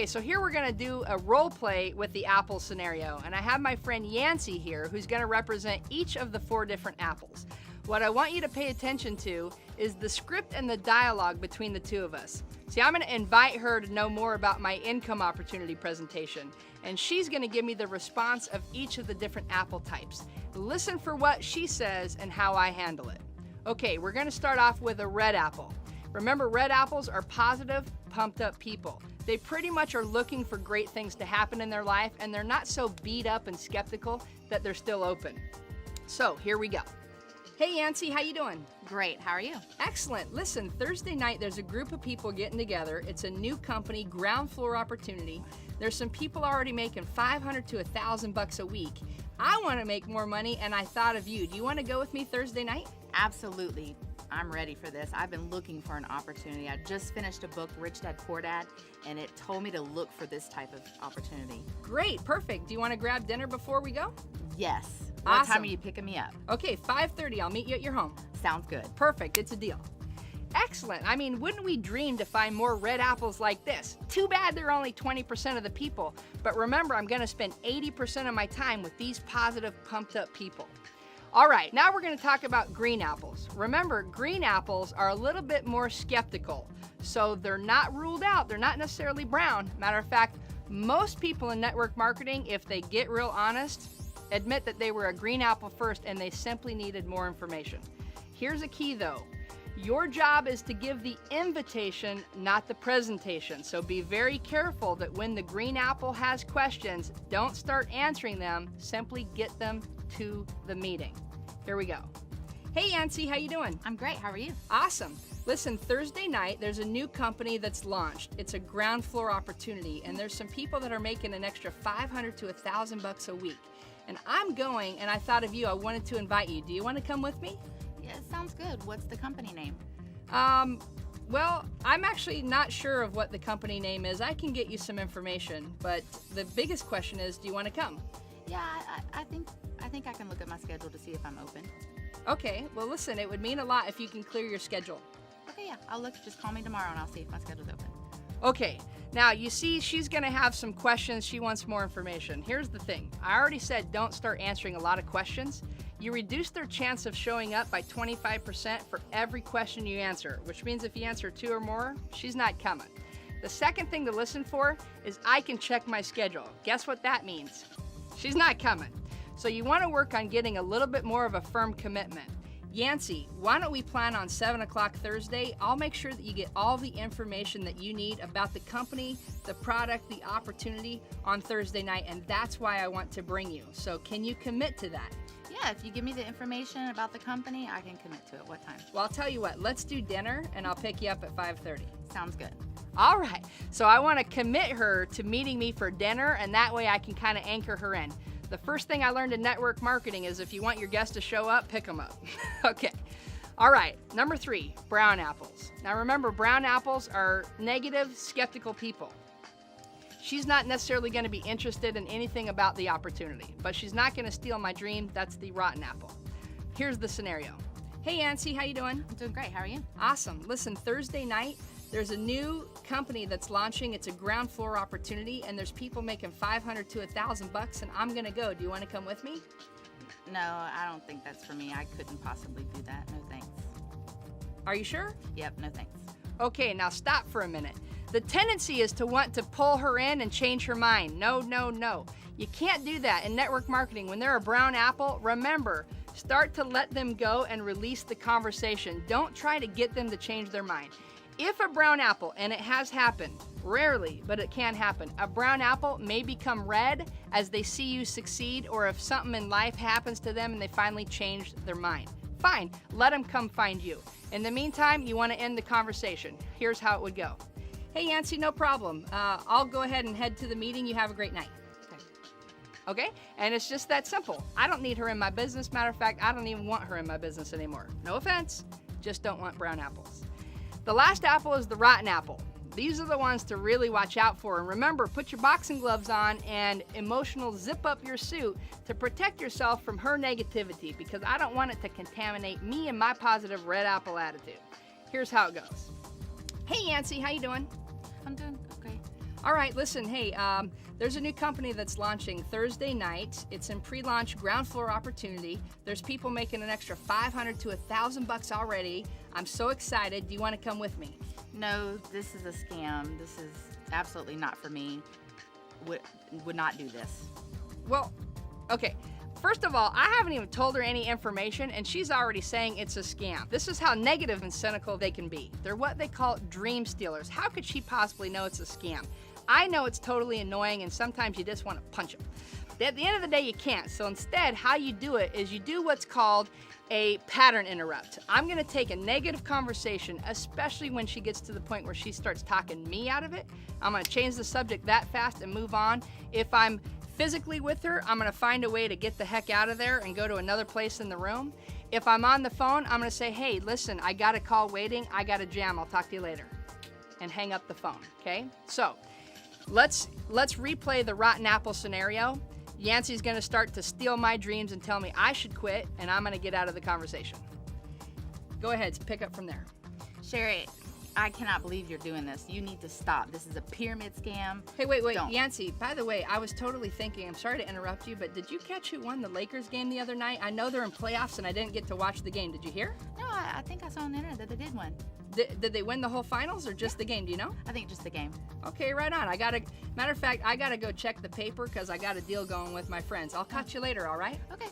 Okay, so here we're gonna do a role play with the apple scenario, and I have my friend Yancy here who's gonna represent each of the 4 different apples. What I want you to pay attention to is the script and the dialogue between the 2 of us. See, I'm gonna invite her to know more about my income opportunity presentation, and she's gonna give me the response of each of the different apple types. Listen for what she says and how I handle it. Okay, we're gonna start off with a red apple. Remember, red apples are positive, pumped up people. They pretty much are looking for great things to happen in their life, and they're not so beat up and skeptical that they're still open. So here we go. Hey Yancy, how you doing? Great, how are you? Excellent. Listen, Thursday night there's a group of people getting together. It's a new company, ground floor opportunity. There's some people already making $500 to $1,000 a week. I want to make more money, and I thought of you. Do you want to go with me Thursday night? Absolutely. I'm ready for this. I've been looking for an opportunity. I just finished a book, Rich Dad, Poor Dad, and it told me to look for this type of opportunity. Great, perfect. Do you want to grab dinner before we go? Yes. Awesome. What time are you picking me up? Okay, 5:30. I'll meet you at your home. Sounds good. Perfect, it's a deal. Excellent. I mean, wouldn't we dream to find more red apples like this? Too bad they're only 20% of the people. But remember, I'm gonna spend 80% of my time with these positive, pumped up people. All right, now we're gonna talk about green apples. Remember, green apples are a little bit more skeptical. So they're not ruled out, they're not necessarily brown. Matter of fact, most people in network marketing, if they get real honest, admit that they were a green apple first and they simply needed more information. Here's a key though. Your job is to give the invitation, not the presentation. So be very careful that when the green apple has questions, don't start answering them, simply get them to the meeting. Here we go. Hey Yancy, how you doing? I'm great, how are you? Awesome. Listen, Thursday night, there's a new company that's launched. It's a ground floor opportunity, and there's some people that are making an extra $500 to $1,000 a week. And I'm going, and I thought of you. I wanted to invite you. Do you want to come with me? Yeah, it sounds good. What's the company name? Well, I'm actually not sure of what the company name is. I can get you some information, but the biggest question is, do you want to come? Yeah, I think I can look at my schedule to see if I'm open. Okay, well listen, it would mean a lot if you can clear your schedule. Okay, yeah, I'll look. Just call me tomorrow and I'll see if my schedule's open. Okay, now you see she's gonna have some questions. She wants more information. Here's the thing. I already said don't start answering a lot of questions. You reduce their chance of showing up by 25% for every question you answer, which means if you answer 2 or more, she's not coming. The second thing to listen for is I can check my schedule. Guess what that means? She's not coming. So you want to work on getting a little bit more of a firm commitment. Yancy, why don't we plan on 7 o'clock Thursday? I'll make sure that you get all the information that you need about the company, the product, the opportunity on Thursday night, and that's why I want to bring you. So can you commit to that? Yeah, if you give me the information about the company, I can commit to it. What time? Well, I'll tell you what, let's do dinner and I'll pick you up at 5:30. Sounds good. All right, so I want to commit her to meeting me for dinner, and that way I can kind of anchor her in. The first thing I learned in network marketing is if you want your guests to show up, pick them up. Okay. All right, number 3, brown apples. Now remember, brown apples are negative, skeptical people. She's not necessarily going to be interested in anything about the opportunity, but she's not going to steal my dream. That's the rotten apple. Here's the scenario. Hey Yancy, how you doing? I'm doing great. How are you? Awesome. Listen, Thursday night, there's a new company that's launching. It's a ground floor opportunity, and there's people making $500 to $1,000, and I'm gonna go. Do you want to come with me? No, I don't think that's for me. I couldn't possibly do that. No thanks. Are you sure? Yep, no thanks. Okay, now stop for a minute. The tendency is to want to pull her in and change her mind. No, no, no. You can't do that in network marketing. When they're a brown apple, remember, start to let them go and release the conversation. Don't try to get them to change their mind. If a brown apple, and it has happened, rarely, but it can happen, a brown apple may become red as they see you succeed, or if something in life happens to them and they finally change their mind. Fine, let them come find you. In the meantime, you want to end the conversation. Here's how it would go. Hey Yancy, no problem. I'll go ahead and head to the meeting. You have a great night. Okay? And it's just that simple. I don't need her in my business. Matter of fact, I don't even want her in my business anymore. No offense, just don't want brown apples. The last apple is the rotten apple. These are the ones to really watch out for. And remember, put your boxing gloves on and emotional zip up your suit to protect yourself from her negativity, because I don't want it to contaminate me and my positive red apple attitude. Here's how it goes. Hey Yancy, how you doing? I'm doing okay. All right, listen, hey, there's a new company that's launching Thursday night. It's in pre-launch ground floor opportunity. There's people making an extra $500 to $1,000 already. I'm so excited. Do you want to come with me? No, this is a scam. This is absolutely not for me. Would not do this. Well, okay. First of all, I haven't even told her any information, and she's already saying it's a scam. This is how negative and cynical they can be. They're what they call dream stealers. How could she possibly know it's a scam? I know it's totally annoying, and sometimes you just want to punch them. At the end of the day, you can't. So instead, how you do it is you do what's called a pattern interrupt. I'm going to take a negative conversation, especially when she gets to the point where she starts talking me out of it. I'm going to change the subject that fast and move on. If I'm physically with her, I'm going to find a way to get the heck out of there and go to another place in the room. If I'm on the phone, I'm going to say, hey, listen, I got a call waiting. I got a jam. I'll talk to you later. And hang up the phone, okay? So let's replay the rotten apple scenario. Yancey's going to start to steal my dreams and tell me I should quit, and I'm going to get out of the conversation. Go ahead, pick up from there. Sherry, I cannot believe you're doing this. You need to stop. This is a pyramid scam. Hey, wait, Don't. Yancey, by the way, I was totally thinking, I'm sorry to interrupt you, but did you catch who won the Lakers game the other night? I know they're in playoffs, and I didn't get to watch the game. Did you hear? No, I think I saw on the internet that they did win. Did they win the whole finals or just the game? Do you know? I think just the game. Okay, right on. Matter of fact, I gotta go check the paper because I got a deal going with my friends. I'll catch you later, all right? Okay.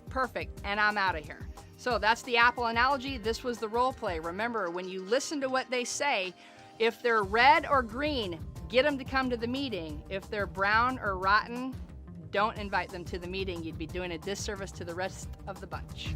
Perfect, and I'm out of here. So that's the apple analogy. This was the role play. Remember, when you listen to what they say, if they're red or green, get them to come to the meeting. If they're brown or rotten, don't invite them to the meeting. You'd be doing a disservice to the rest of the bunch.